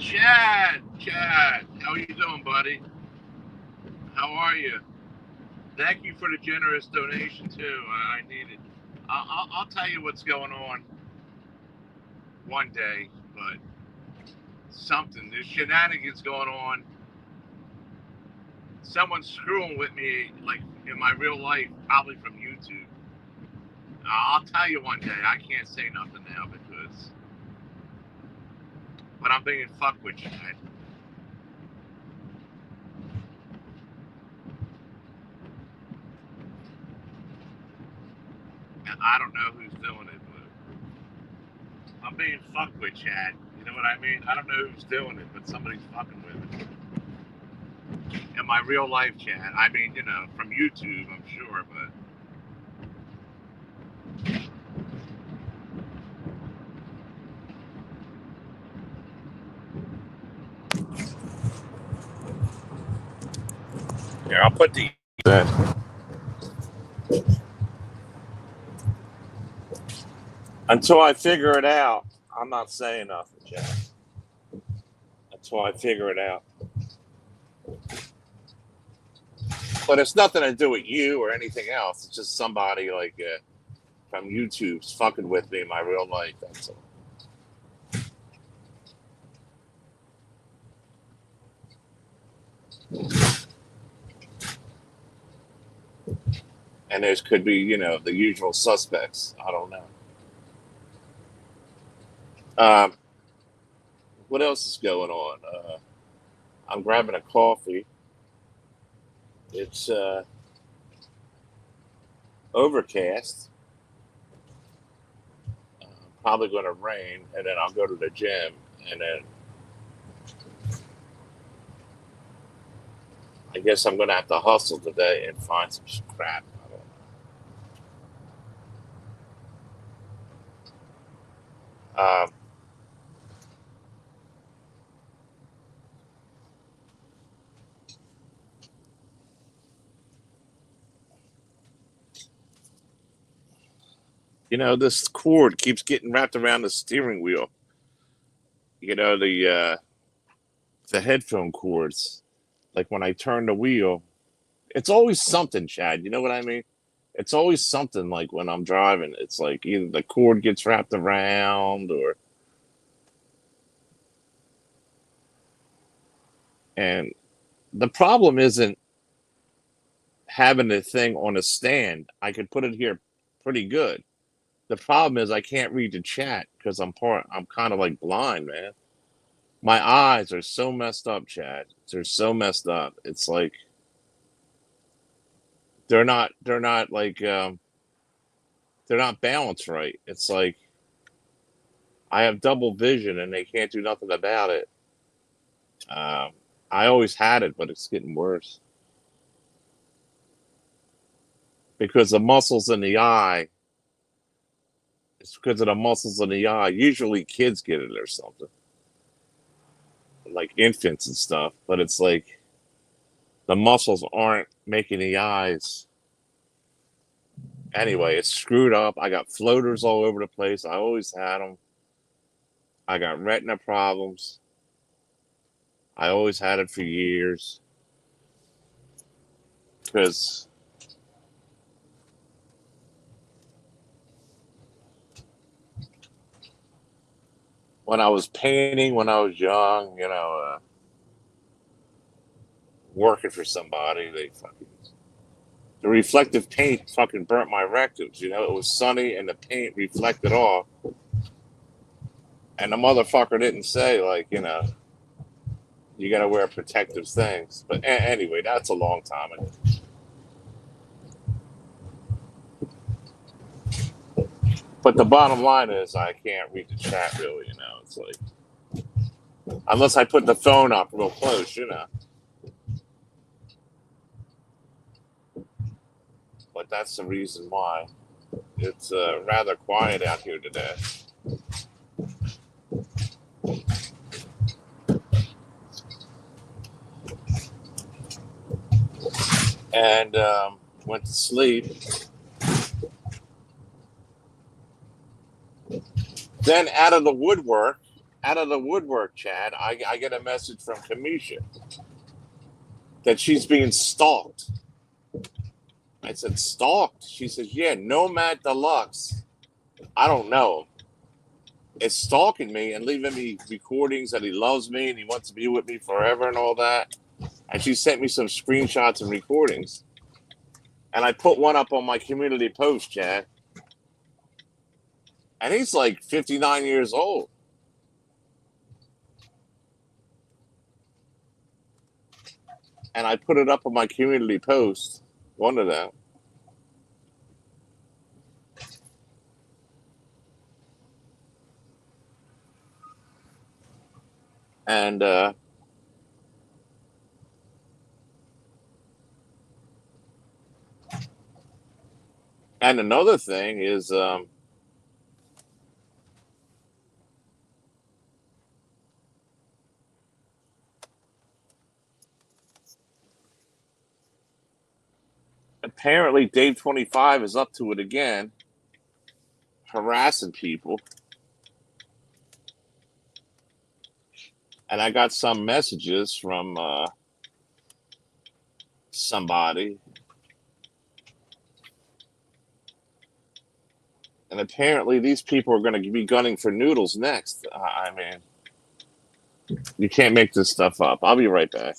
Chad, how you doing, buddy? How are you? Thank you for the generous donation too. I need it. I'll tell you what's going on one day, but something there's shenanigans going on. Someone's screwing with me, like in my real life, probably from YouTube. I'll tell you one day. I can't say nothing now because, but I'm being fucked with, Chad. I don't know who's doing it, but I'm being fucked with, Chad. You know what I mean? I don't know who's doing it, but somebody's fucking with it. In my real life, Chad. I mean, from YouTube, I'm sure, but here, I'll put the until I figure it out. I'm not saying nothing, Chad. Until I figure it out. But it's nothing to do with you or anything else. It's just somebody like from YouTube's fucking with me in my real life. That's all. And there could be, the usual suspects. I don't know. Um, what else is going on? I'm grabbing a coffee. It's overcast. Probably going to rain, and then I'll go to the gym, and then I guess I'm going to have to hustle today and find some crap. I don't know. This cord keeps getting wrapped around the steering wheel. The headphone cords. Like when I turn the wheel, it's always something, Chad. You know what I mean? It's always something like when I'm driving. It's like either the cord gets wrapped around or and the problem isn't having the thing on a stand. I could put it here pretty good. The problem is I can't read the chat because I'm kind of like blind, man. My eyes are so messed up, Chad. They're so messed up. It's like they're not like they're not balanced right. It's like I have double vision and they can't do nothing about it. Um, I always had it, but it's getting worse because the muscles in the eye. It's because of the muscles in the eye. Usually, kids get it or something, like infants and stuff. But it's like the muscles aren't making the eyes. Anyway, it's screwed up. I got floaters all over the place. I always had them. I got retina problems. I always had it for years because when I was painting when I was young, working for somebody, the reflective paint fucking burnt my rectums. It was sunny and the paint reflected off, and the motherfucker didn't say like, you got to wear protective things. But anyway, that's a long time ago. But the bottom line is, I can't read the chat really. It's like unless I put the phone up real close. But that's the reason why it's rather quiet out here today. And went to sleep. Then out of the woodwork, out of the woodwork, Chad, I get a message from Kamisha that she's being stalked. I said, stalked? She says, yeah, Nomad Deluxe. I don't know. Is stalking me and leaving me recordings that he loves me and he wants to be with me forever and all that. And she sent me some screenshots and recordings. And I put one up on my community post, Chad. And he's like 59 years old. And I put it up on my community post, one of them. And another thing is apparently Dave 25 is up to it again, harassing people. And I got some messages from somebody. And apparently these people are going to be gunning for noodles next. I mean, you can't make this stuff up. I'll be right back.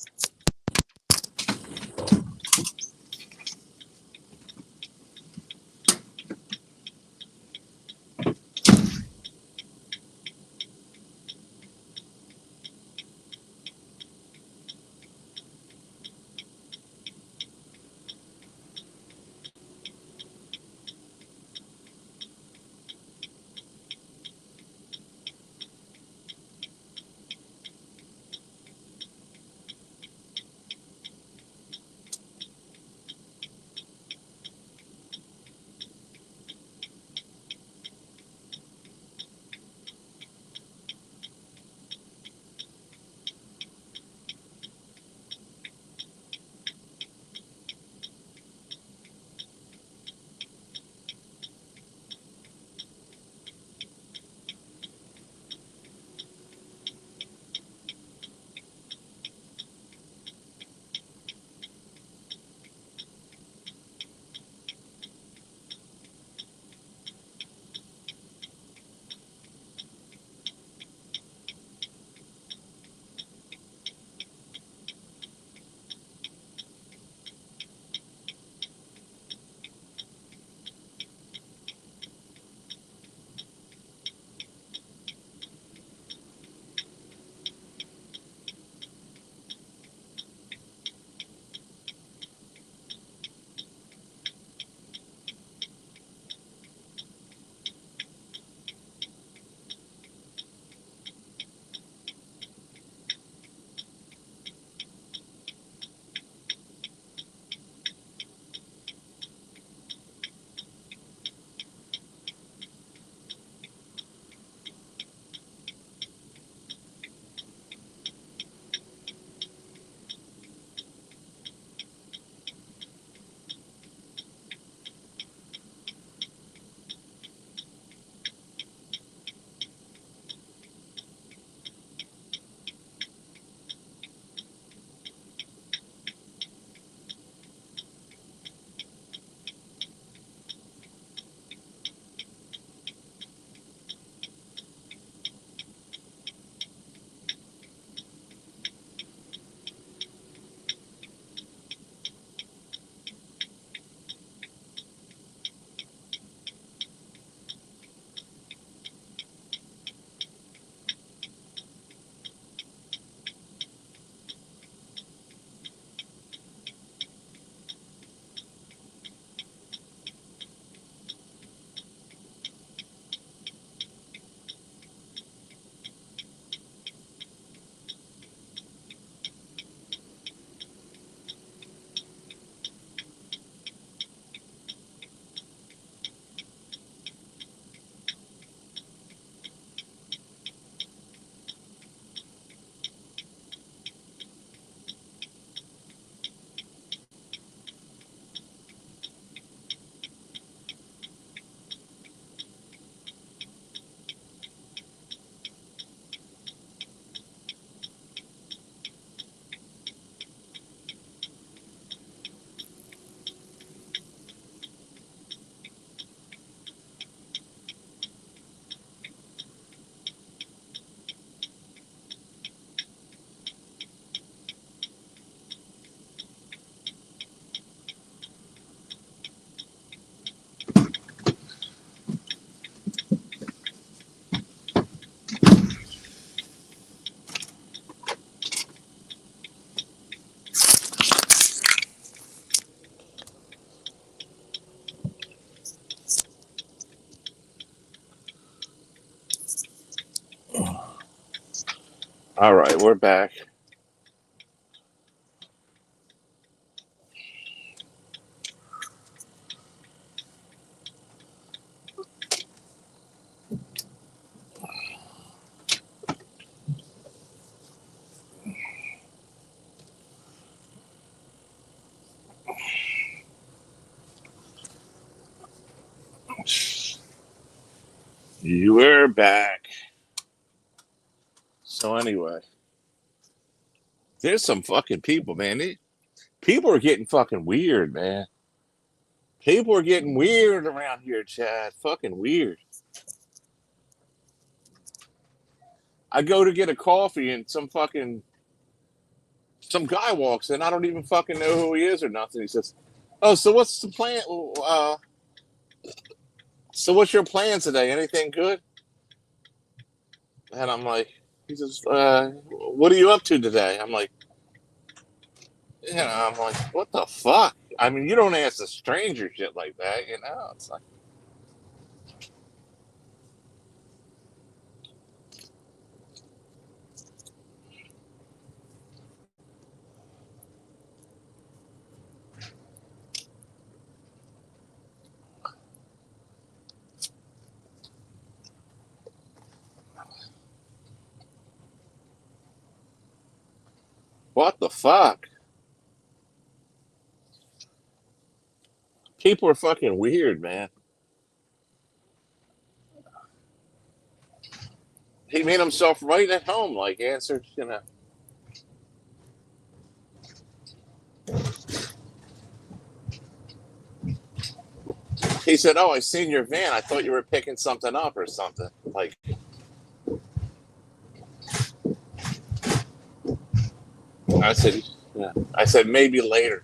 All right, we're back. You are back. So anyway, there's some fucking people, man. People are getting fucking weird, man. People are getting weird around here, Chad. Fucking weird. I go to get a coffee and some guy walks in. I don't even fucking know who he is or nothing. He says, "Oh, so what's the plan? So what's your plan today? Anything good?" And I'm like, he says, "What are you up to today?" I'm like, I'm like, what the fuck? I mean, you don't ask a stranger shit like that, you know? It's like, what the fuck? People are fucking weird, man. He made himself right at home, like answered, you know. He said, "Oh, I seen your van. I thought you were picking something up or something." Like, I said, yeah. I said, maybe later.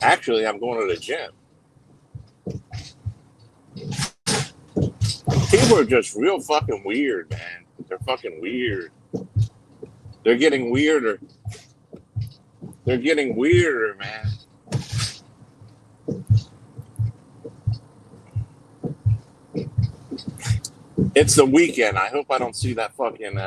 Actually, I'm going to the gym. People are just real fucking weird, man. They're fucking weird. They're getting weirder. They're getting weirder, man. It's the weekend. I hope I don't see that fucking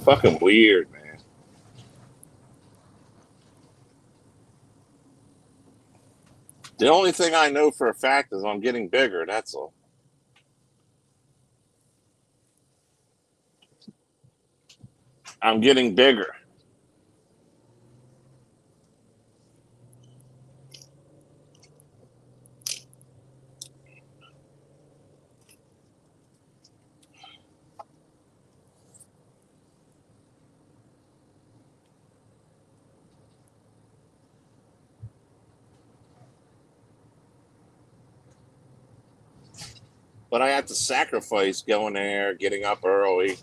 fucking weird, man. The only thing I know for a fact is I'm getting bigger. That's all. I'm getting bigger. But I have to sacrifice going there, getting up early,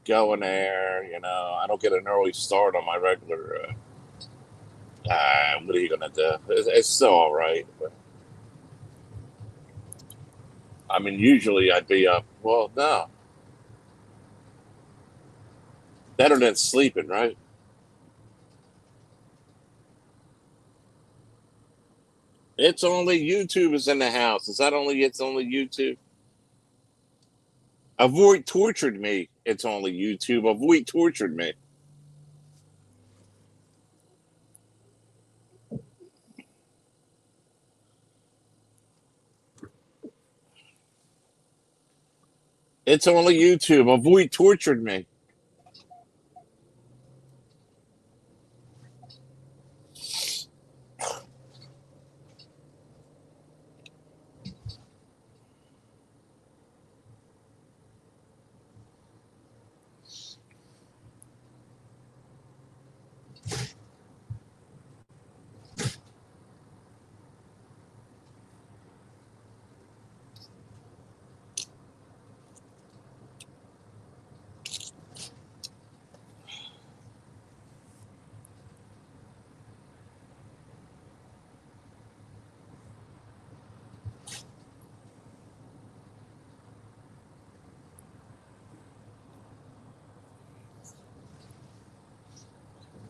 going there. You know, I don't get an early start on my regular. What are you gonna do? It's still all right. But, I mean, usually I'd be up. Well, no, better than sleeping, right? It's only YouTube is in the house. Is that only? It's only YouTube. Avoid tortured me. It's only YouTube. Avoid tortured me. It's only YouTube. Avoid tortured me.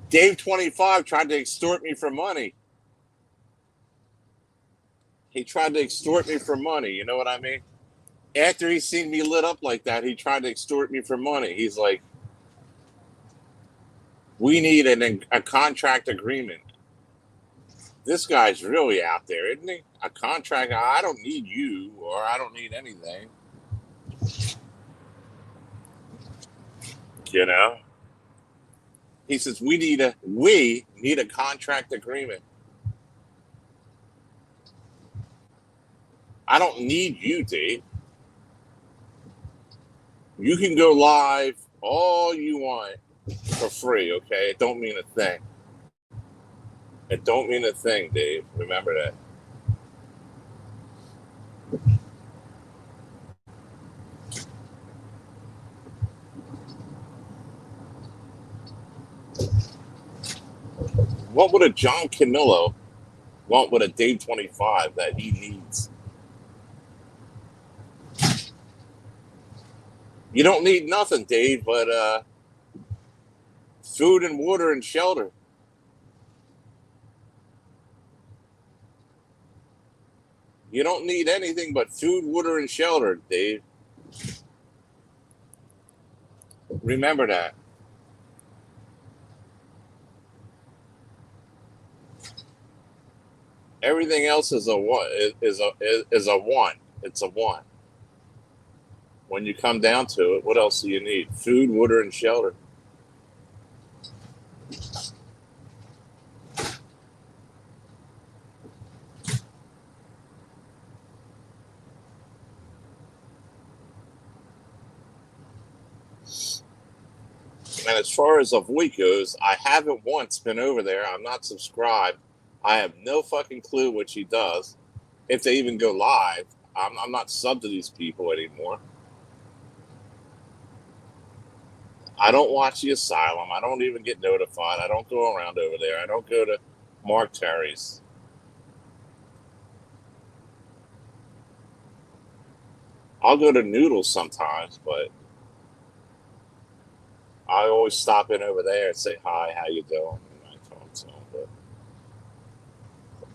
Dave 25 tried to extort me for money. He tried to extort me for money. You know what I mean? After he seen me lit up like that, he tried to extort me for money. He's like, we need a contract agreement. This guy's really out there, isn't he? A contract. I don't need you, or I don't need anything. You know? He says we need a contract agreement. I don't need you, Dave. You can go live all you want for free, okay? It don't mean a thing. It don't mean a thing, Dave. Remember that. What would a John Camillo want with a Dave 25 that he needs? You don't need nothing, Dave, but food and water and shelter. You don't need anything but food, water, and shelter, Dave. Remember that. Everything else is a one. Is a one. It's a one. When you come down to it, what else do you need? Food, water, and shelter. And as far as a Avoid goes, I haven't once been over there. I'm not subscribed. I have no fucking clue what she does. If they even go live, I'm not sub to these people anymore. I don't watch the Asylum. I don't even get notified. I don't go around over there. I don't go to Mark Terry's. I'll go to Noodles sometimes, but I always stop in over there and say hi, how you doing? And I talk to them. But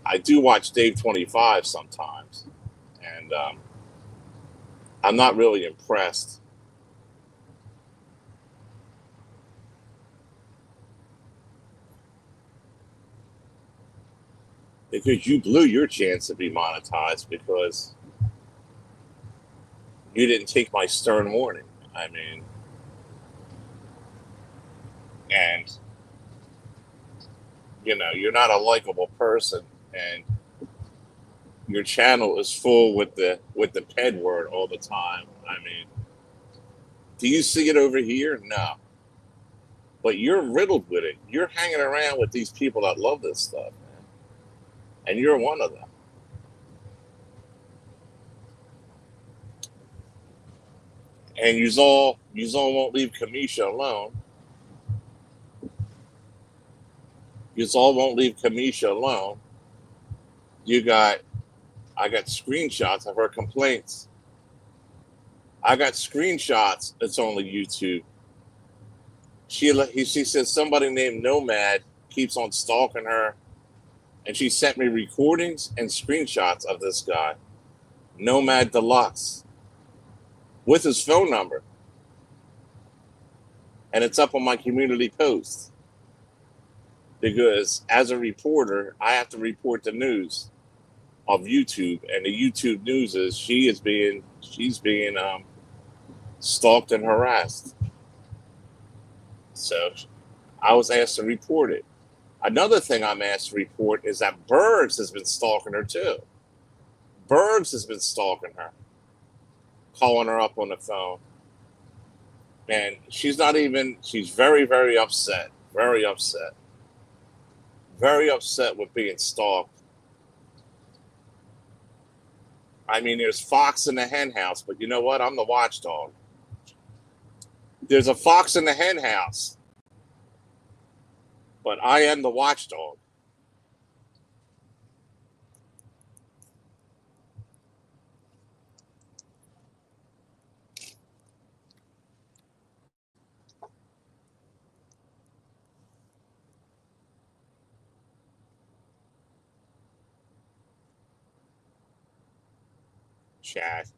I do watch Dave 25 sometimes, and I'm not really impressed because you blew your chance to be monetized because you didn't take my stern warning. I mean, and you're not a likable person, and your channel is full with the ped word all the time. I mean, do you see it over here? No, but you're riddled with it. You're hanging around with these people that love this stuff, man, and you're one of them. And you all won't leave Kamisha alone. You all won't leave Kamisha alone. You got I got screenshots of her complaints. I got screenshots. It's only YouTube. She said somebody named Nomad keeps on stalking her, and she sent me recordings and screenshots of this guy, Nomad Deluxe, with his phone number, and it's up on my community post because as a reporter, I have to report the news of YouTube, and the YouTube news is she's being stalked and harassed. So I was asked to report it. Another thing I'm asked to report is that Bergs has been stalking her too. Bergs has been stalking her, calling her up on the phone. And she's very, very upset. Very upset. Very upset with being stalked. I mean, there's Fox in the hen house, but you know what? I'm the watchdog. There's a fox in the hen house, but I am the watchdog. Chat.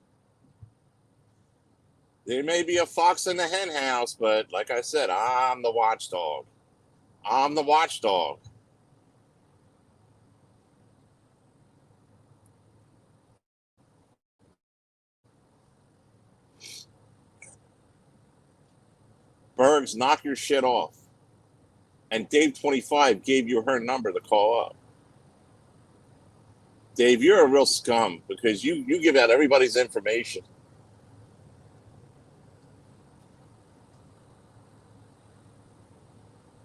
There may be a fox in the hen house, but like I said, I'm the watchdog. I'm the watchdog. Bergs, knock your shit off. And Dave 25 gave you her number to call up. Dave, you're a real scum because you give out everybody's information.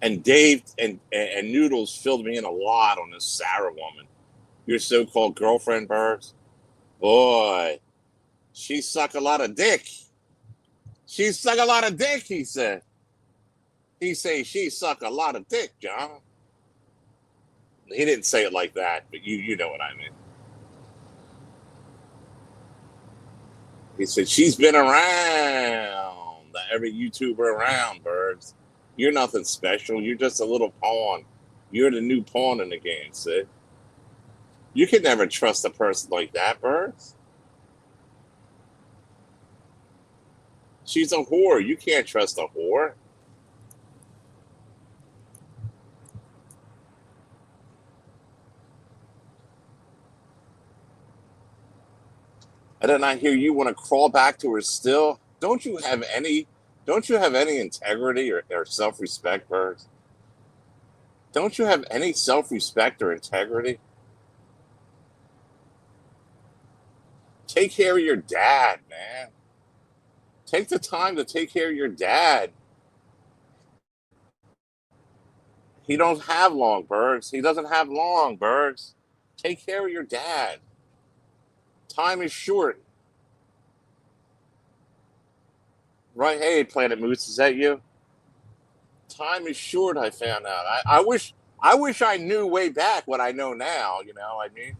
And Dave and Noodles filled me in a lot on this Sarah woman, your so-called girlfriend, Bergs. Boy, she suck a lot of dick. She suck a lot of dick, he said. He say she suck a lot of dick, John. He didn't say it like that, but you know what I mean. He said she's been around every YouTuber around, Bergs. You're nothing special. You're just a little pawn. You're the new pawn in the game, Sid. You can never trust a person like that, Bergs. She's a whore. You can't trust a whore. And then I hear you want to crawl back to her still. Don't you have any integrity or self-respect, Bergs? Don't you have any self-respect or integrity? Take care of your dad, man. Take the time to take care of your dad. He don't have long, Bergs. He doesn't have long, Bergs. Take care of your dad. Time is short. Right? Hey, Planet Moose, is that you? Time is short, I found out. I wish I knew way back what I know now, you know, I mean.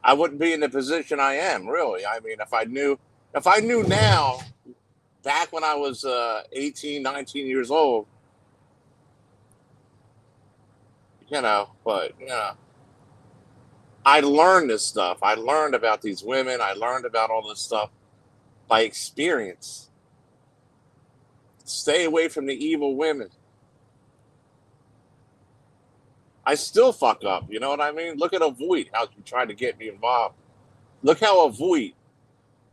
I wouldn't be in the position I am, really. I mean, if I knew now, back when I was 18, 19 years old, but I learned this stuff. I learned about these women. I learned about all this stuff by experience. Stay away from the evil women. I still fuck up. You know what I mean? Look at Avoid, how she tried to get me involved. Look how Avoid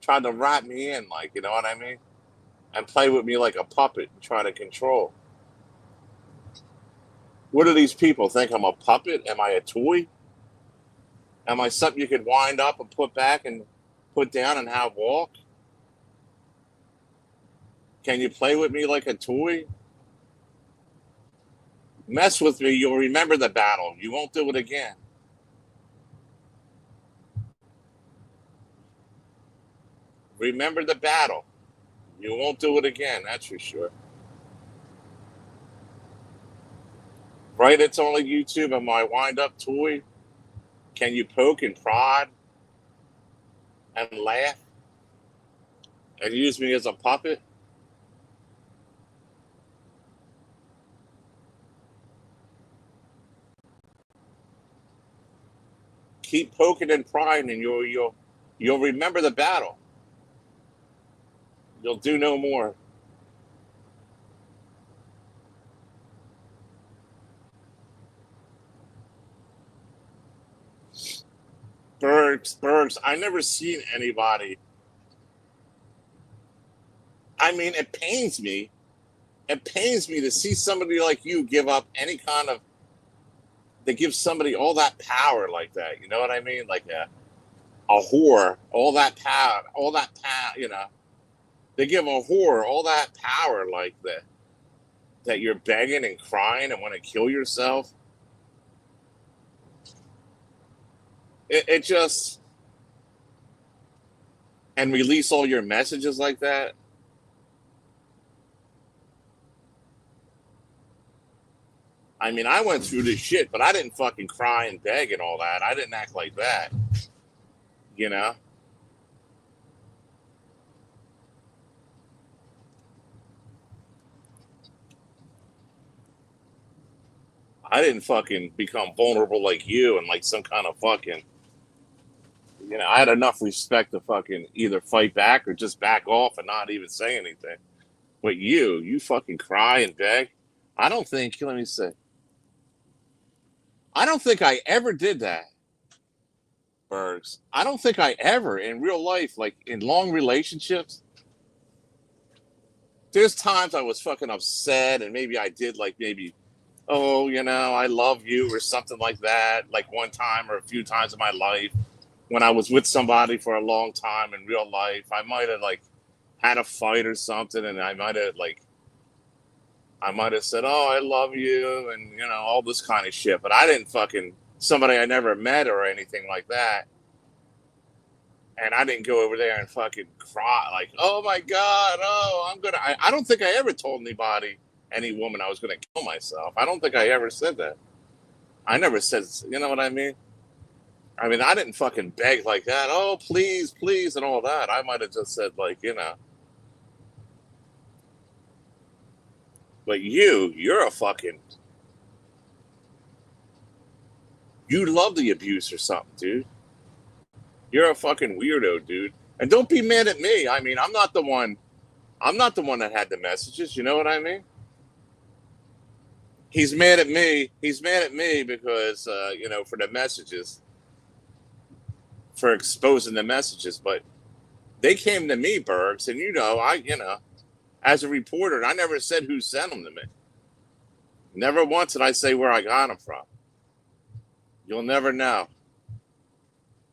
tried to wrap me in, like, you know what I mean? And play with me like a puppet and try to control. What do these people think? I'm a puppet? Am I a toy? Am I something you could wind up and put back and put down and have walk? Can you play with me like a toy? Mess with me, you'll remember the battle. You won't do it again. Remember the battle. You won't do it again, that's for sure. Right? It's only YouTube. Am I wind up toy? Can you poke and prod and laugh and use me as a puppet? Keep poking and prying, and you'll remember the battle. You'll do no more. Bergs. I never seen anybody. I mean, it pains me. It pains me to see somebody like you give up any kind of. They give somebody all that power like that. You know what I mean? Like a whore, all that power, all that power. You know, they give a whore all that power like that. That you're begging and crying and want to kill yourself. It just and release all your messages like that. I mean, I went through this shit, but I didn't fucking cry and beg and all that. I didn't act like that. You know, I didn't fucking become vulnerable like you and like some kind of fucking I had enough respect to fucking either fight back or just back off and not even say anything. But you fucking cry and beg. I don't think, let me say, I don't think I ever did that, Bergs. I don't think I ever in real life, like in long relationships, there's times I was fucking upset and maybe I did like maybe, oh, I love you or something like that, like one time or a few times in my life when I was with somebody for a long time in real life. I might have like had a fight or something and I might have said, oh, I love you and, all this kind of shit. But I didn't fucking, somebody I never met or anything like that. And I didn't go over there and fucking cry like, oh my God, oh, I don't think I ever told anybody, any woman I was going to kill myself. I don't think I ever said that. I never said, you know what I mean? I mean, I didn't fucking beg like that. Oh, please, please, and all that. I might have just said like, but you're a fucking, you love the abuse or something, dude. You're a fucking weirdo, dude. And don't be mad at me. I mean, I'm not the one. I'm not the one that had the messages. You know what I mean? He's mad at me. He's mad at me because, for the messages, for exposing the messages. But they came to me, Bergs, and as a reporter, I never said who sent them to me. Never once did I say where I got them from. You'll never know.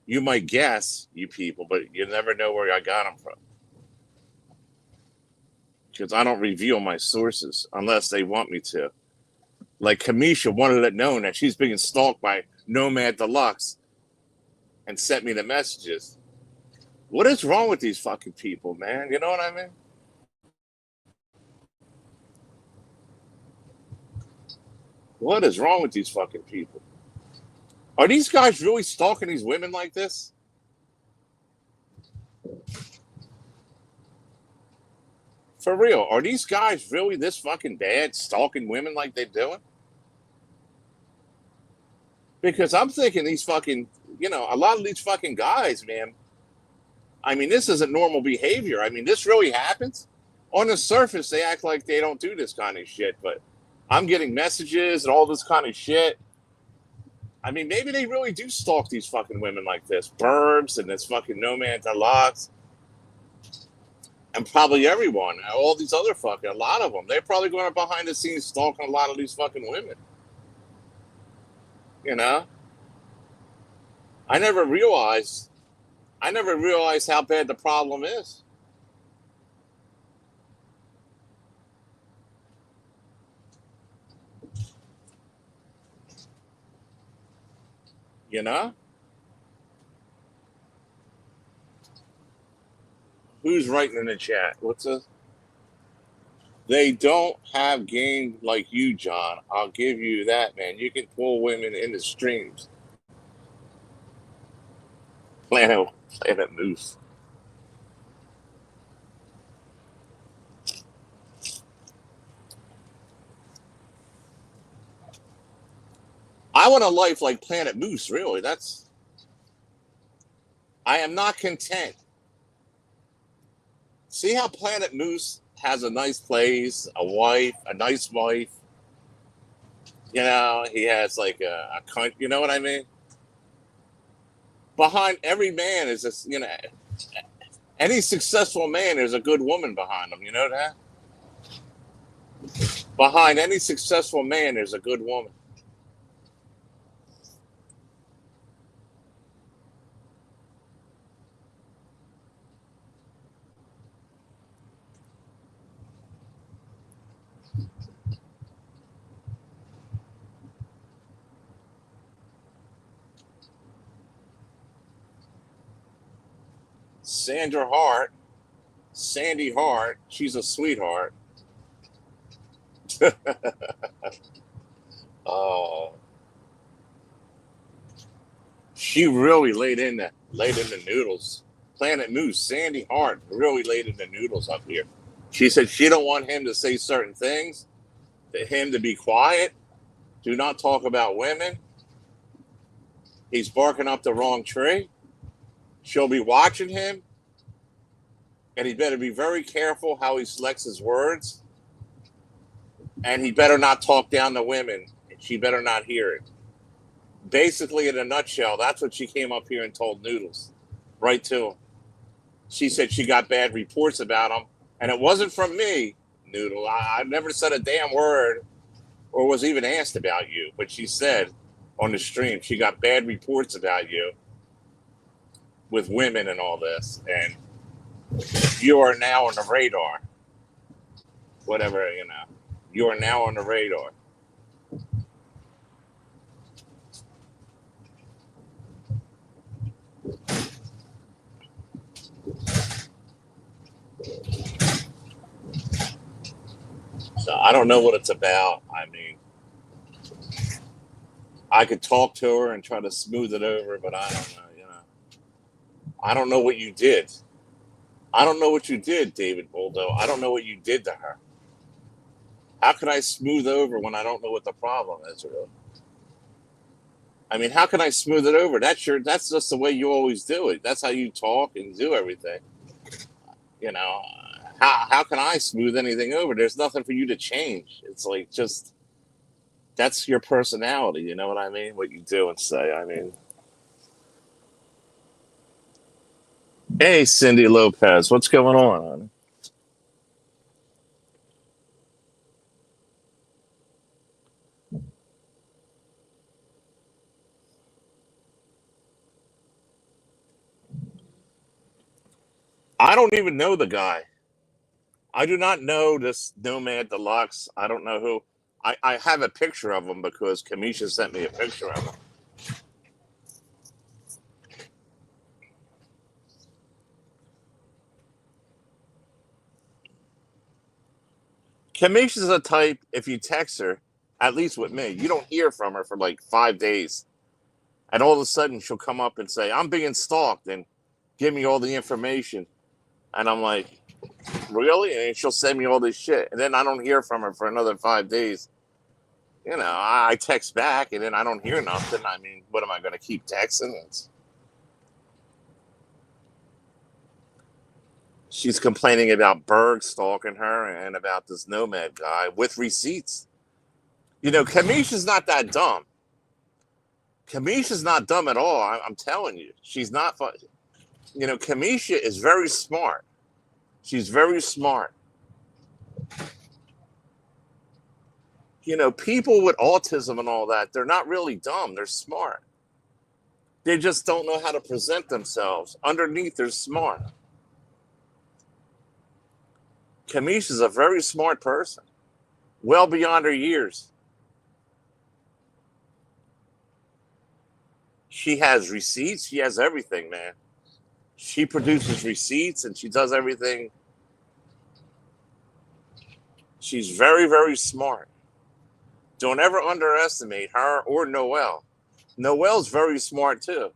You might guess, you people, but you never know where I got them from. Because I don't reveal my sources unless they want me to. Like Kamillo wanted it known that she's being stalked by Nomad Deluxe and sent me the messages. What is wrong with these fucking people, man? You know what I mean? What is wrong with these fucking people? Are these guys really stalking these women like this? For real, are these guys really this fucking bad stalking women like they're doing? Because I'm thinking these fucking, a lot of these fucking guys, man. I mean, this isn't normal behavior. I mean, this really happens. On the surface, they act like they don't do this kind of shit, but I'm getting messages and all this kind of shit. I mean, maybe they really do stalk these fucking women like this. Burbs and this fucking Nomad Deluxe. And probably everyone, all these other fucking, a lot of them, they're probably going behind the scenes stalking a lot of these fucking women. I never realized how bad the problem is. You know? Who's writing in the chat? What's this? They don't have game like you, John. I'll give you that, man. You can pull women into streams. Planet Moose. I want a life like Planet Moose, really. I am not content. See how Planet Moose has a nice place, a nice wife. He has like a cunt, you know what I mean? Behind every man is this, any successful man, there's a good woman behind him, you know that? Behind any successful man, there's a good woman. Sandy Hart, she's a sweetheart. Oh, she really laid in the noodles. Planet Moose, Sandy Hart really laid in the noodles up here. She said she don't want him to say certain things, to him to be quiet, do not talk about women. He's barking up the wrong tree. She'll be watching him, and he better be very careful how he selects his words, and he better not talk down to women. She better not hear it. Basically, in a nutshell, that's what she came up here and told Noodles, right to him. She said she got bad reports about him, and it wasn't from me, Noodle. I never said a damn word or was even asked about you, but she said on the stream she got bad reports about you with women and all this, and you are now on the radar. Whatever, you are now on the radar. So I don't know what it's about. I mean, I could talk to her and try to smooth it over, but I don't know. I don't know what you did. I don't know what you did, David Boldo. I don't know what you did to her. How can I smooth over when I don't know what the problem is, really? I mean, how can I smooth it over? That's just the way you always do it. That's how you talk and do everything. You know, how can I smooth anything over? There's nothing for you to change. It's like just that's your personality. You know what I mean? What you do and say. I mean, hey, Cindy Lopez, what's going on? I don't even know the guy. I do not know this Nomad Deluxe. I don't know who. I have a picture of him because Kamisha sent me a picture of him. Kamisha's a type, if you text her, at least with me, you don't hear from her for like 5 days. And all of a sudden she'll come up and say, I'm being stalked and give me all the information. And I'm like, really? And she'll send me all this shit. And then I don't hear from her for another 5 days. I text back and then I don't hear nothing. I mean, what am I going to keep texting? She's complaining about Berg stalking her and about this Nomad guy with receipts. Kamisha's not that dumb. Kamisha's not dumb at all. I'm telling you. She's not. Kamisha is very smart. She's very smart. People with autism and all that, they're not really dumb. They're smart. They just don't know how to present themselves. Underneath, they're smart. Kamisha's a very smart person, well beyond her years. She has receipts. She has everything, man. She produces receipts and she does everything. She's very, very smart. Don't ever underestimate her or Noelle. Noelle's very smart too.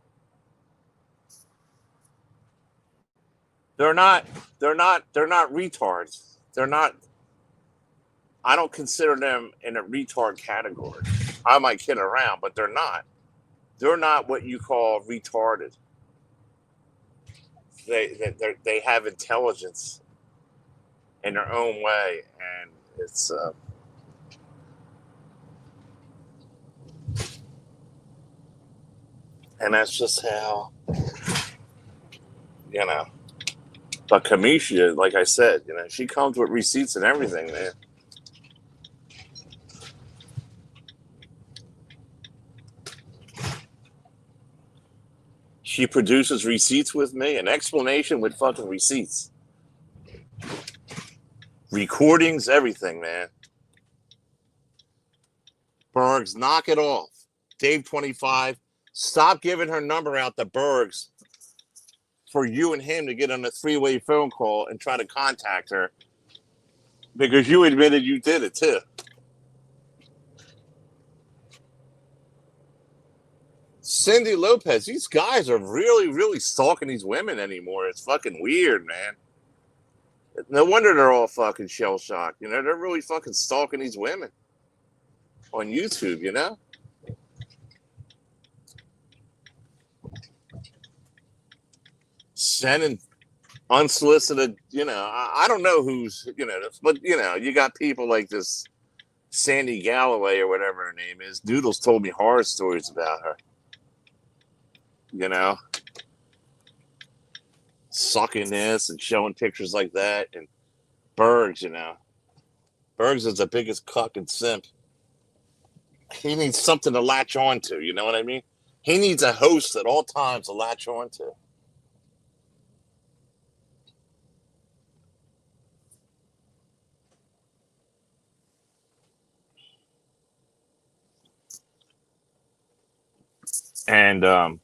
They're not. They're not. They're not retards. They're not. I don't consider them in a retard category. I might kid around, but they're not. They're not what you call retarded. They have intelligence in their own way, and it's and that's just how you know. But Kamisha, like I said, she comes with receipts and everything, man. She produces receipts with me, an explanation with fucking receipts. Recordings, everything, man. Bergs, knock it off. Dave 25, stop giving her number out to Bergs for you and him to get on a three-way phone call and try to contact her because you admitted you did it too. Cindy Lopez, these guys are really, really stalking these women anymore. It's fucking weird, man. No wonder they're all fucking shell shocked. They're really fucking stalking these women on YouTube. sending unsolicited. I don't know who's but you got people like this Sandy Galloway or whatever her name is. Doodles told me horror stories about her. You know, sucking this and showing pictures like that. And Bergs, Bergs is the biggest cuck and simp. He needs something to latch on to. You know what I mean? He needs a host at all times to latch on to. And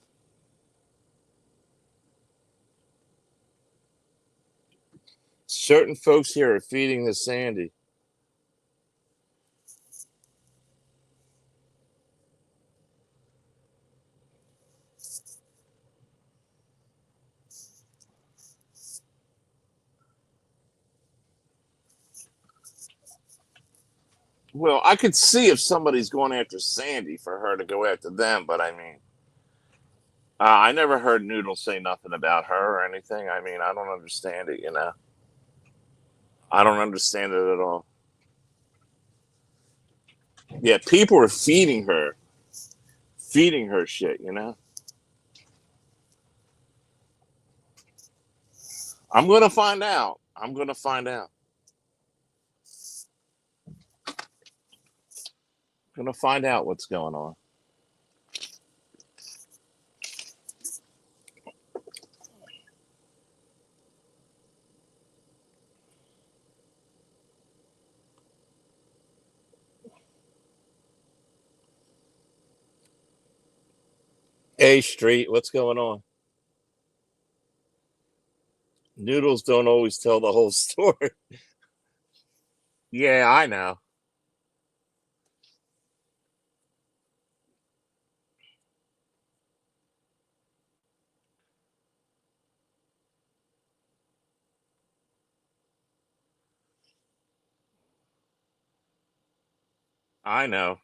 certain folks here are feeding the Sandy. Well, I could see if somebody's going after Sandy for her to go after them, but I mean, I never heard Noodle say nothing about her or anything. I mean, I don't understand it. I don't understand it at all. Yeah, people are feeding her shit. I'm gonna find out. I'm gonna find out. I'm gonna find out what's going on. A Street, what's going on? Noodles don't always tell the whole story. Yeah, I know. I know.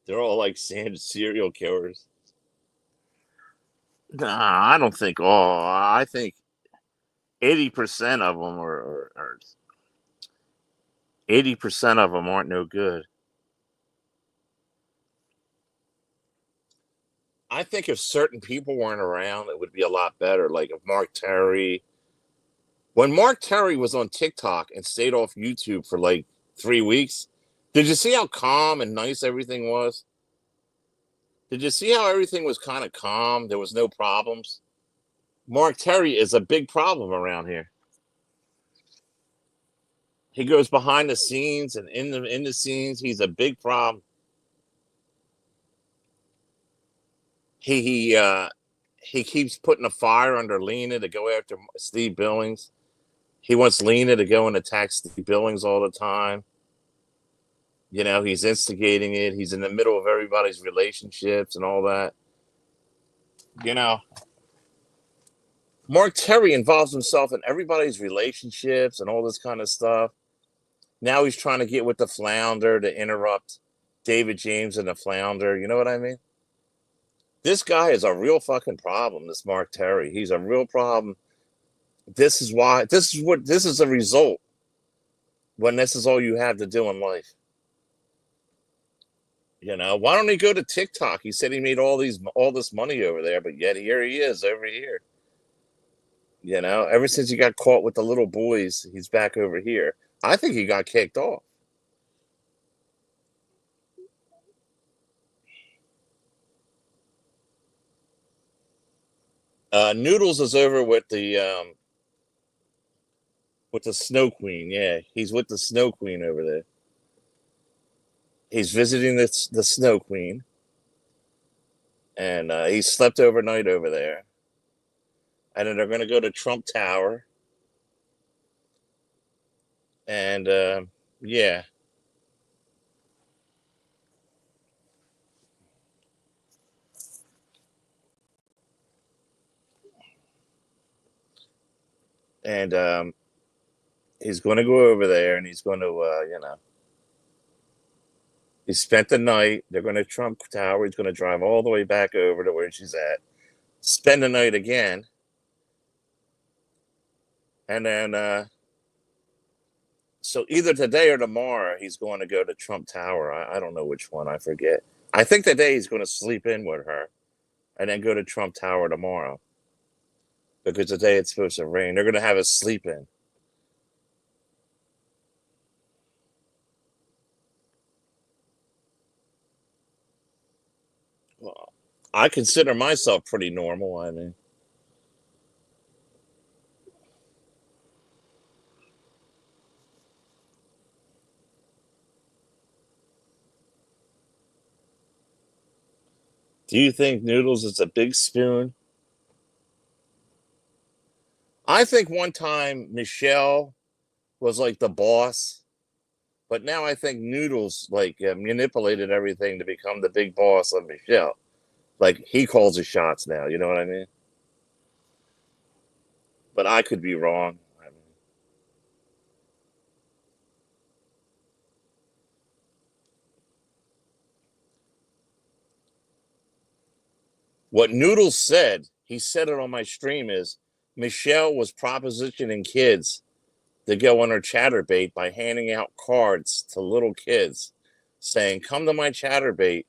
They're all like sand serial killers. Nah, I don't think all. I think 80% of them are 80% of them aren't no good. I think if certain people weren't around, it would be a lot better. Like if Mark Terry, when Mark Terry was on TikTok and stayed off YouTube for like 3 weeks, did you see how calm and nice everything was? Did you see how everything was kind of calm? There was no problems. Mark Terry is a big problem around here. He goes behind the scenes and in the scenes, he's a big problem. He keeps putting a fire under Lena to go after Steve Billings. He wants Lena to go and attack Steve Billings all the time. He's instigating it. He's in the middle of everybody's relationships and all that. You know, Mark Terry involves himself in everybody's relationships and all this kind of stuff. Now he's trying to get with the Flounder to interrupt David James and the Flounder. You know what I mean? This guy is a real fucking problem, this Mark Terry. He's a real problem. This is why, this is a result when this is all you have to do in life. Why don't he go to TikTok? He said he made all this money over there, but yet here he is over here. Ever since he got caught with the little boys, he's back over here. I think he got kicked off. Noodles is over with the Snow Queen. Yeah, he's with the Snow Queen over there. He's visiting the Snow Queen, and he slept overnight over there. And then they're going to go to Trump Tower, and yeah, And he's going to go over there, and he's going to, he spent the night. They're going to Trump Tower. He's going to drive all the way back over to where she's at, spend the night again, and then so either today or tomorrow he's going to go to Trump Tower. I don't know which one. I forget. I think today he's going to sleep in with her, and then go to Trump Tower tomorrow, because today it's supposed to rain. They're going to have us sleep in. Well, I consider myself pretty normal. I mean, do you think Noodles is a big spoon? I think one time Michelle was like the boss, but now I think Noodles like manipulated everything to become the big boss of Michelle. Like he calls the shots now. You know what I mean? But I could be wrong. I mean, what Noodles said, he said it on my stream, is Michelle was propositioning kids to go on her chatterbait by handing out cards to little kids saying, come to my chatterbait.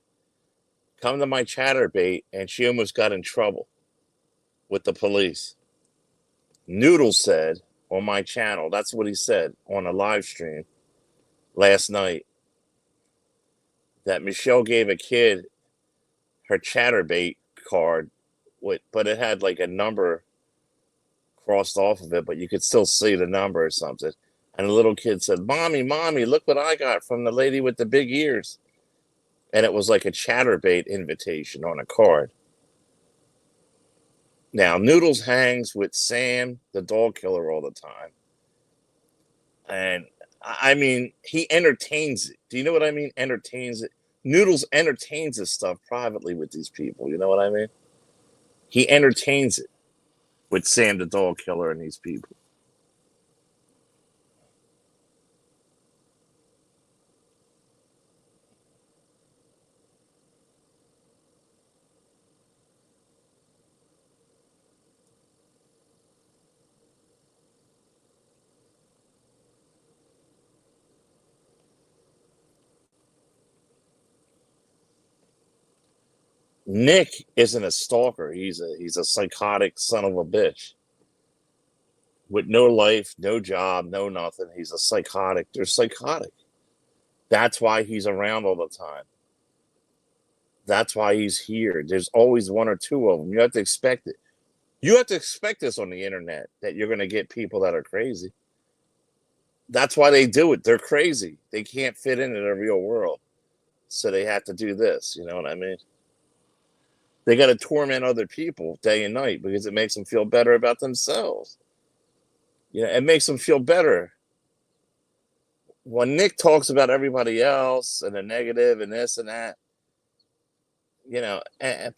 And she almost got in trouble with the police. Noodles said on my channel, that's what he said on a live stream last night, that Michelle gave a kid her chatterbait card, but it had like a number crossed off of it, but you could still see the number or something. And the little kid said, Mommy, Mommy, look what I got from the lady with the big ears. And it was like a chatterbait invitation on a card. Now, Noodles hangs with Sam, the dog killer, all the time. And I mean, he entertains it. Do you know what I mean? Entertains it. Noodles entertains this stuff privately with these people. You know what I mean? He entertains it with Sam, the dog killer, and these people. Nick isn't a stalker. He's a psychotic son of a bitch with no life, no job, no nothing. He's a psychotic. They're psychotic. That's why he's around all the time. That's why he's here. There's always one or two of them. You have to expect it. You have to expect this on the internet, that you're going to get people that are crazy. That's why they do it. They're crazy. They can't fit into the real world. So they have to do this. You know what I mean? They got to torment other people day and night because it makes them feel better about themselves. You know, it makes them feel better. When Nick talks about everybody else and the negative and this and that, and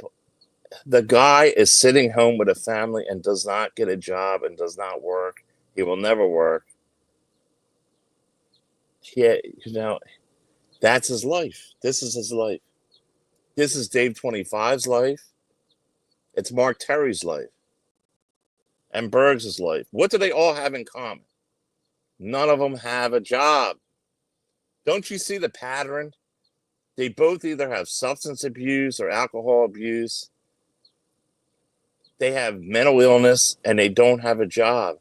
the guy is sitting home with a family and does not get a job and does not work. He will never work. Yeah, that's his life. This is his life. This is Dave 25's life. It's Mark Terry's life and Berg's life. What do they all have in common? None of them have a job. Don't you see the pattern? They both either have substance abuse or alcohol abuse. They have mental illness and they don't have a job.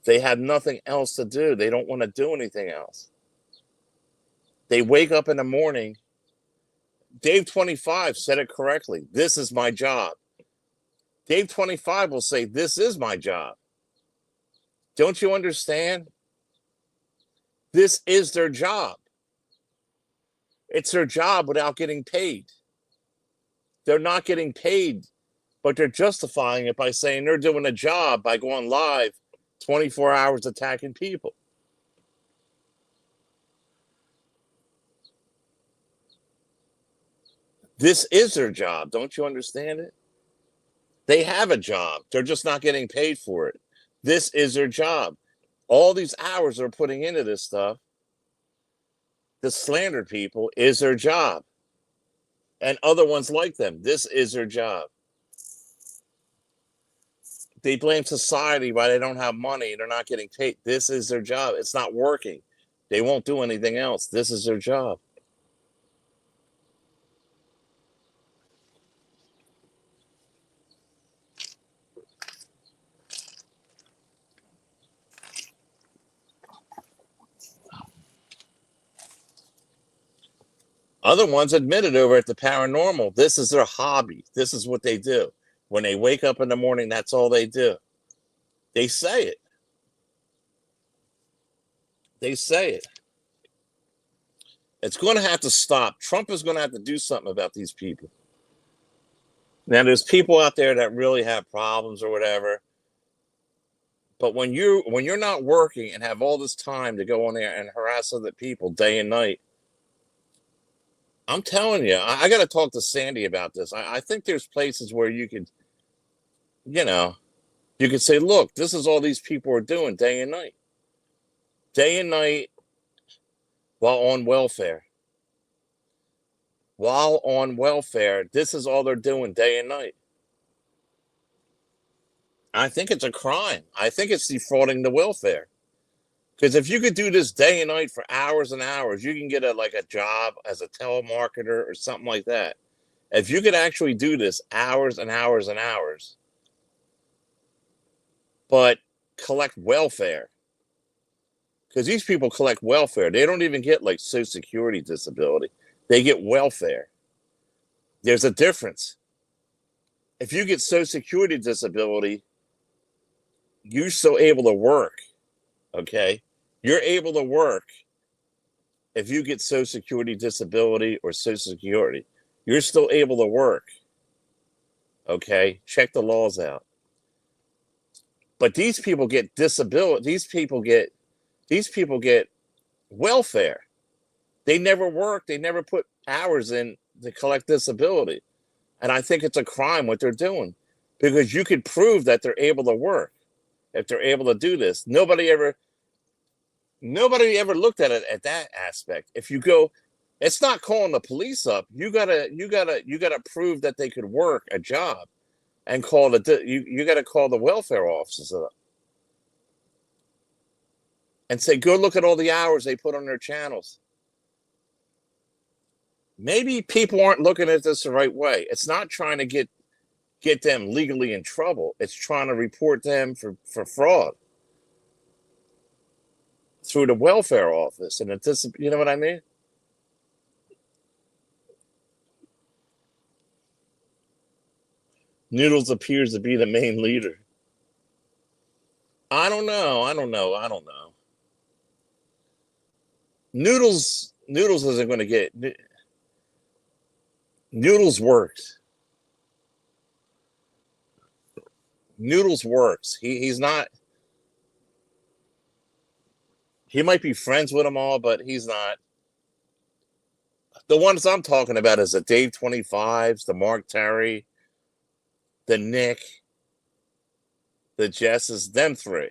They have nothing else to do. They don't want to do anything else. They wake up in the morning. Dave 25 said it correctly. This is my job. Dave 25 will say, this is my job. Don't you understand? This is their job. It's their job without getting paid. They're not getting paid, but they're justifying it by saying they're doing a job by going live 24 hours attacking people. This is their job. Don't you understand it? They have a job. They're just not getting paid for it. This is their job. All these hours they're putting into this stuff, the slandered people, is their job. And other ones like them. This is their job. They blame society why they don't have money. They're not getting paid. This is their job. It's not working. They won't do anything else. This is their job. Other ones admit it over at the paranormal. This is their hobby. This is what they do. When they wake up in the morning, that's all they do. They say it. They say it. It's going to have to stop. Trump is going to have to do something about these people. Now, there's people out there that really have problems or whatever. But when you're not working and have all this time to go on there and harass other people day and night, I'm telling you, I got to talk to Sandy about this. I think there's places where you could, you know, you could say, look, this is all these people are doing day and night. Day and night while on welfare. While on welfare, this is all they're doing day and night. I think it's a crime. I think it's defrauding the welfare. Because if you could do this day and night for hours and hours, you can get a job as a telemarketer or something like that. If you could actually do this hours and hours and hours, but collect welfare. Because these people collect welfare. They don't even get like Social Security disability. They get welfare. There's a difference. If you get Social Security disability, you're still able to work. Okay? You're able to work if you get Social Security disability or Social Security. You're still able to work. Okay? Check the laws out. But these people get disability. These people get welfare. They never work. They never put hours in to collect disability. And I think it's a crime what they're doing, because you could prove that they're able to work if they're able to do this. Nobody ever looked at it at that aspect. If you go, it's not calling the police up. You gotta prove that they could work a job, and you gotta call the welfare officers up and say, go look at all the hours they put on their channels. Maybe people aren't looking at this the right way. It's not trying to get them legally in trouble. It's trying to report them for fraud through the welfare office. And it's, you know what I mean? Noodles appears to be the main leader. I don't know. Noodles isn't going to get. Noodles works. Noodles works. He's not. He might be friends with them all, but he's not. The ones I'm talking about is the Dave 25s, the Mark Terry, the Nick, the Jesses, them three.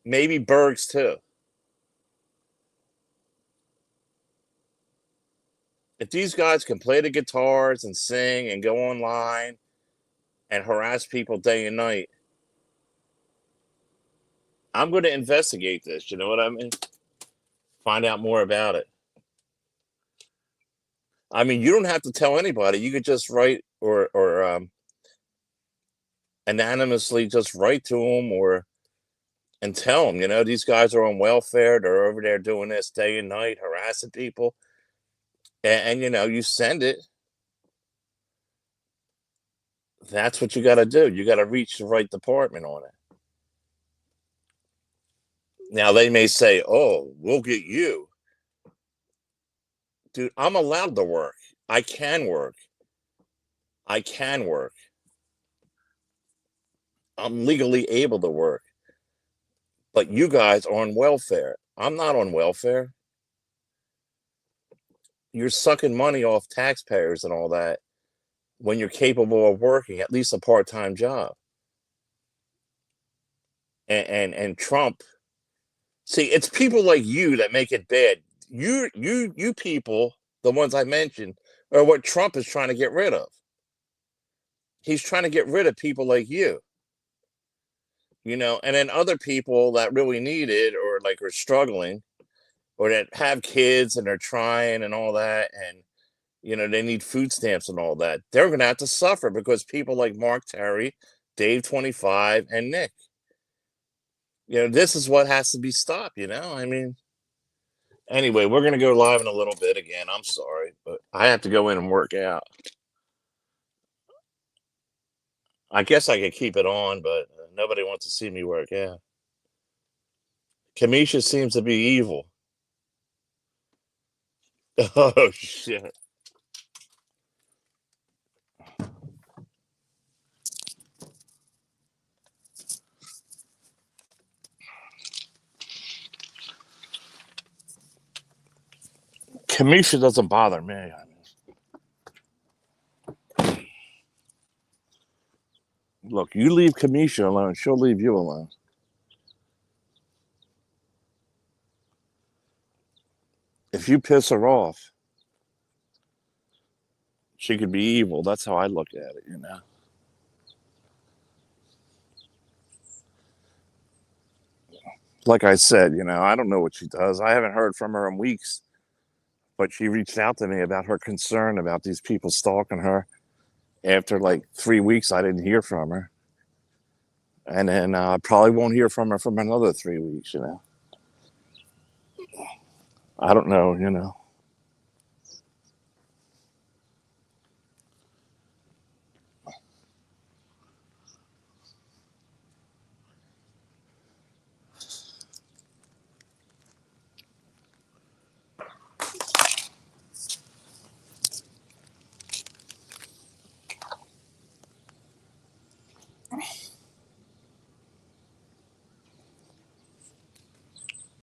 Maybe Bergs too. If these guys can play the guitars and sing and go online and harass people day and night, I'm going to investigate this. You know what I mean? Find out more about it. I mean, you don't have to tell anybody. You could just write or anonymously just write to them and tell them, these guys are on welfare. They're over there doing this day and night, harassing people. And you send it. That's what you got to do. You got to reach the right department on it. Now, they may say, oh, we'll get you. Dude, I'm allowed to work. I can work. I'm legally able to work. But you guys are on welfare. I'm not on welfare. You're sucking money off taxpayers and all that when you're capable of working at least a part-time job. And Trump. See, it's people like you that make it bad. You people, the ones I mentioned, are what Trump is trying to get rid of. He's trying to get rid of people like you, and then other people that really need it or like are struggling or that have kids and they're trying and all that and they need food stamps and all that. They're going to have to suffer because people like Mark Terry, Dave 25 and Nick. This is what has to be stopped. I mean, anyway, we're going to go live in a little bit again. I'm sorry, but I have to go in and work out. I guess I could keep it on, but nobody wants to see me work out. Kamisha seems to be evil. Oh, shit. Kamisha doesn't bother me. I mean, look, you leave Kamisha alone, she'll leave you alone. If you piss her off, she could be evil. That's how I look at it. Like I said, I don't know what she does. I haven't heard from her in weeks, but she reached out to me about her concern about these people stalking her. After like 3 weeks, I didn't hear from her. And then I probably won't hear from her from another 3 weeks. I don't know.